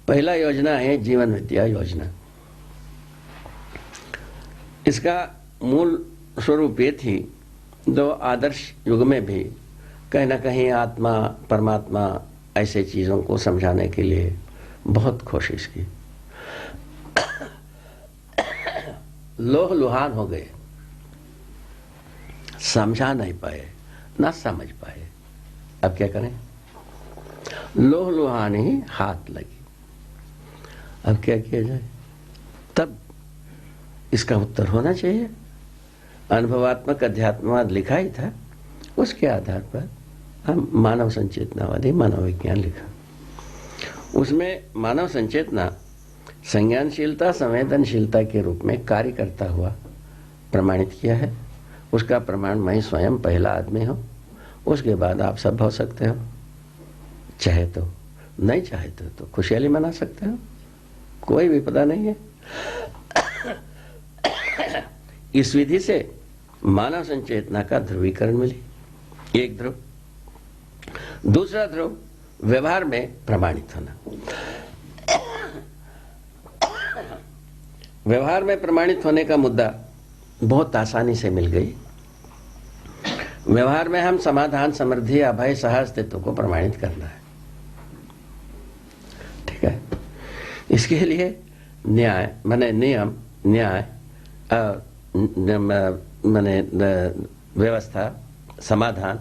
पहला योजना है जीवन विद्या योजना। इसका मूल स्वरूप ये थी, दो आदर्श युग में भी कहीं ना कहीं आत्मा परमात्मा ऐसे चीजों को समझाने के लिए बहुत कोशिश की। लोह लुहान हो गए, समझा नहीं पाए, ना समझ पाए। अब क्या करें? लोह लुहान ही हाथ लगी। अब क्या किया जाए? तब इसका उत्तर होना चाहिए। अनुभवात्मक अध्यात्मवाद लिखा ही था, उसके आधार पर हम मानव संचेतनावादी मनोविज्ञान लिखा। उसमें मानव संचेतना संज्ञानशीलता संवेदनशीलता के रूप में कार्य करता हुआ प्रमाणित किया है। उसका प्रमाण मैं स्वयं पहला आदमी हूं, उसके बाद आप सब हो सकते हो। चाहे तो, नहीं चाहे तो खुशहाली मना सकते हो, कोई विपदा नहीं है। इस विधि से मानव संचेतना का ध्रुवीकरण मिली, एक ध्रुव। दूसरा ध्रुव व्यवहार में प्रमाणित होना। व्यवहार में प्रमाणित होने का मुद्दा बहुत आसानी से मिल गई। व्यवहार में हम समाधान, समृद्धि, अभय, सहअस्तित्व को प्रमाणित करना है। ठीक है। इसके लिए न्याय माने नियम, न्याय माने व्यवस्था, समाधान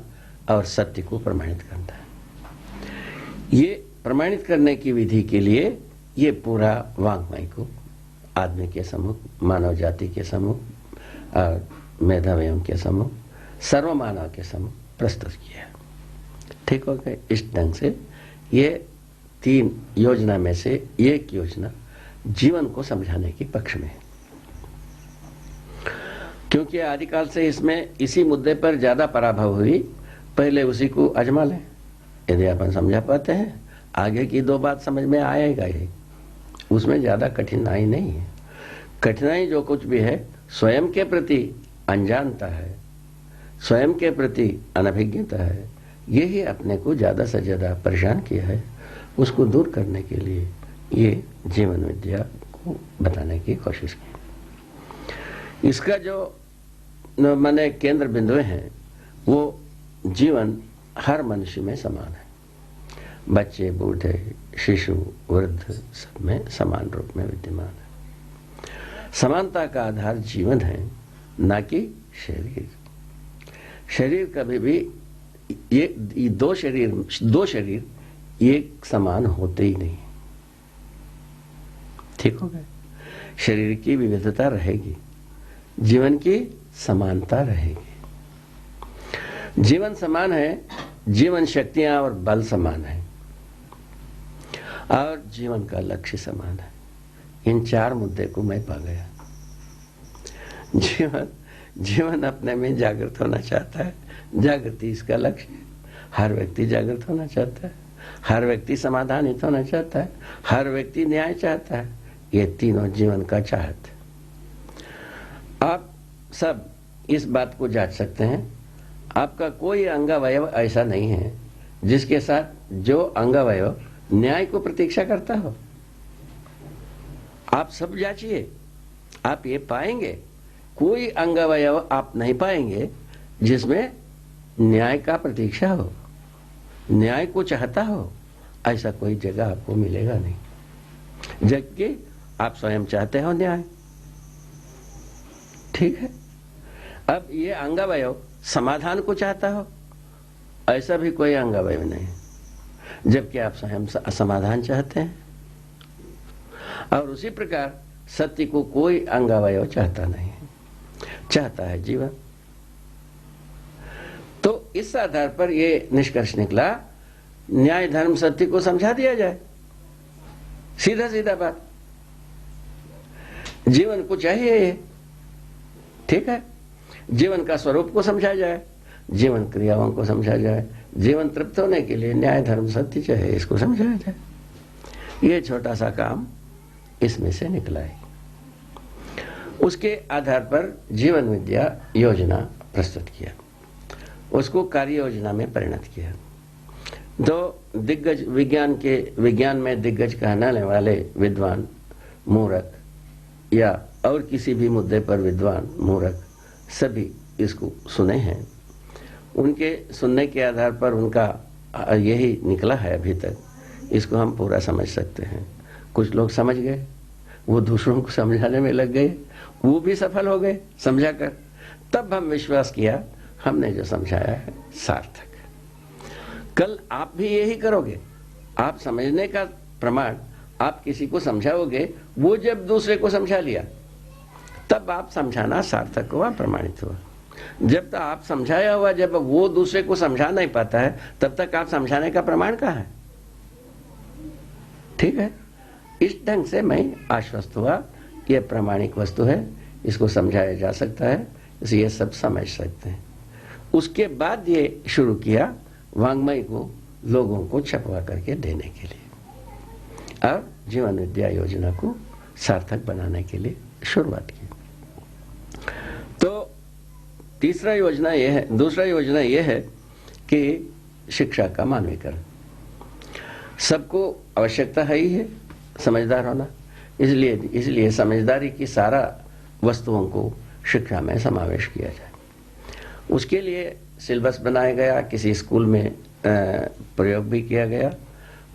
और सत्य को प्रमाणित करना है। ये प्रमाणित करने की विधि के लिए ये पूरा वाङ्मय को आदमी के समूह, मानव जाति के समूह और मेधावियों के समूह, सर्व मानव के समूह प्रस्तुत किया। ठीक हो गए। इस ढंग से ये 3 योजना में से एक योजना जीवन को समझाने के पक्ष में है, क्योंकि आदिकाल से इसमें इसी मुद्दे पर ज्यादा पराभव हुई। पहले उसी को आजमा लें, यदि अपन समझा पाते हैं आगे की 2 बात समझ में आएगा ही, उसमें ज्यादा कठिनाई नहीं है। कठिनाई जो कुछ भी है स्वयं के प्रति अनजानता है, स्वयं के प्रति अनभिज्ञता है, यही अपने को ज्यादा से ज्यादा परेशान किया है। उसको दूर करने के लिए ये जीवन विद्या को बताने की कोशिश की। इसका जो माने केंद्र बिंदु हैं वो जीवन हर मनुष्य में समान है। बच्चे, बूढ़े, शिशु, वृद्ध सब में समान रूप में विद्यमान है। समानता का आधार जीवन है, ना कि शरीर। शरीर कभी भी ये दो शरीर एक समान होते ही नहीं। ठीक हो गए। शरीर की विविधता रहेगी, जीवन की समानता रहेगी। जीवन समान है, जीवन शक्तियां और बल समान है, और जीवन का लक्ष्य समान है। इन 4 मुद्दे को मैं पा गया। जीवन अपने में जागृत होना चाहता है, जागृति इसका लक्ष्य है। हर व्यक्ति जागृत होना चाहता है, हर व्यक्ति समाधानित होना चाहता है, हर व्यक्ति न्याय चाहता है। ये तीनों जीवन का चाहत है। आप सब इस बात को जांच सकते हैं। आपका कोई अंगावयव ऐसा नहीं है जिसके साथ जो अंगावयव न्याय को प्रतीक्षा करता हो। आप सब जांचिए, आप ये पाएंगे कोई अंगावयव आप नहीं पाएंगे जिसमें न्याय का प्रतीक्षा हो, न्याय को चाहता हो। ऐसा कोई जगह आपको मिलेगा नहीं, जबकि आप स्वयं चाहते हो न्याय। ठीक है। अब ये अंगावयव समाधान को चाहता हो, ऐसा भी कोई अंगावयव नहीं, जबकि आप स्वयं समाधान चाहते हैं। और उसी प्रकार सत्य को कोई अंगावयव चाहता नहीं है, चाहता है जीवन। तो इस आधार पर यह निष्कर्ष निकला, न्याय धर्म सत्य को समझा दिया जाए। सीधा सीधा बात, जीवन को चाहिए ये। ठीक है। जीवन का स्वरूप को समझा जाए, जीवन क्रियाओं को समझा जाए, जीवन तृप्त होने के लिए न्याय धर्म सत्य चाहे इसको समझाया जाए। ये छोटा सा काम इसमें से निकला है। उसके आधार पर जीवन विद्या योजना प्रस्तुत किया, उसको कार्य योजना में परिणत किया। तो दिग्गज विज्ञान में दिग्गज कहलाने वाले विद्वान मूर्ख या और किसी भी मुद्दे पर विद्वान मूर्ख सभी इसको सुने हैं। उनके सुनने के आधार पर उनका यही निकला है अभी तक, इसको हम पूरा समझ सकते हैं। कुछ लोग समझ गए, वो दूसरों को समझाने में लग गए, वो भी सफल हो गए समझाकर। तब हम विश्वास किया हमने जो समझाया है सार्थक। कल आप भी यही करोगे। आप समझने का प्रमाण आप किसी को समझाओगे, वो जब दूसरे को समझा लिया तब आप समझाना सार्थक हुआ, प्रमाणित हुआ। जब तक आप समझाया हुआ जब वो दूसरे को समझा नहीं पाता है, तब तक आप समझाने का प्रमाण कहाँ है? ठीक है, इस ढंग से मैं आश्वस्त हुआ कि यह प्रामाणिक वस्तु है, इसको समझाया जा सकता है, ये सब समझ सकते हैं। उसके बाद ये शुरू किया वांग्मय को लोगों को छपवा करके देने के लिए और जीवन विद्या योजना को सार्थक बनाने के लिए शुरुआत की। तो दूसरा योजना यह है कि शिक्षा का मानवीकरण। सबको आवश्यकता है ही है समझदार होना, इसलिए समझदारी की सारा वस्तुओं को शिक्षा में समावेश किया जाए। उसके लिए सिलेबस बनाया गया, किसी स्कूल में प्रयोग भी किया गया।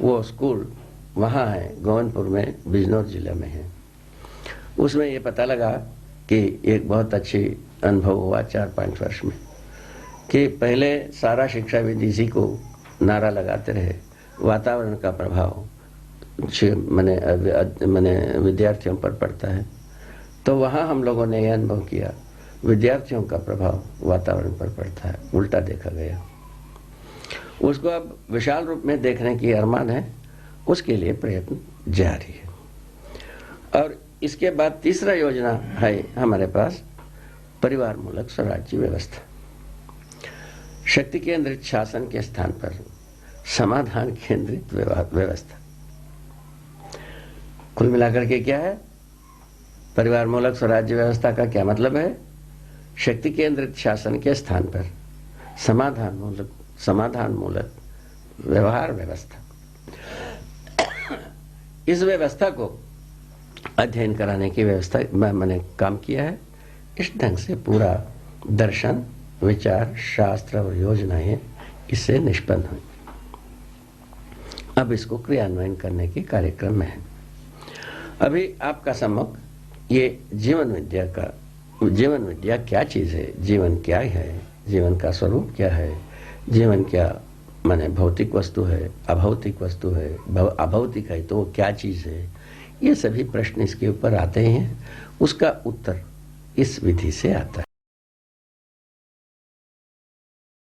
वो स्कूल वहाँ है गोविंदपुर में, बिजनौर जिले में है। उसमें ये पता लगा कि एक बहुत अच्छी अनुभव हुआ 4-5 वर्ष में कि पहले सारा शिक्षाविद इसी को नारा लगाते रहे, वातावरण का प्रभाव मैंने विद्यार्थियों पर पड़ता है। तो वहाँ हम लोगों ने यह अनुभव किया विद्यार्थियों का प्रभाव वातावरण पर पड़ता है, उल्टा देखा गया। उसको अब विशाल रूप में देखने की अरमान है, उसके लिए प्रयत्न जारी है। और इसके बाद तीसरा योजना है हमारे पास परिवार मूलक स्वराज्य व्यवस्था। शक्ति केंद्रित शासन के स्थान पर समाधान केंद्रित व्यवस्था। कुल मिलाकर के क्या है? परिवार मूलक स्वराज्य व्यवस्था का क्या मतलब है? शक्ति केंद्रित शासन के स्थान पर समाधान मूलक व्यवहार व्यवस्था। इस व्यवस्था को अध्ययन कराने की व्यवस्था मैंने काम किया है। इस ढंग से पूरा दर्शन, विचार, शास्त्र और योजनाएं इससे निष्पन्न हुई। अब इसको क्रियान्वयन करने के कार्यक्रम में है। अभी आपका सम्मुख ये जीवन विद्या क्या चीज है, जीवन क्या है, जीवन का स्वरूप क्या है, जीवन क्या माने भौतिक वस्तु है, अभौतिक वस्तु है, अभौतिक है तो वो क्या चीज है, ये सभी प्रश्न इसके ऊपर आते हैं। उसका उत्तर इस विधि से आता है।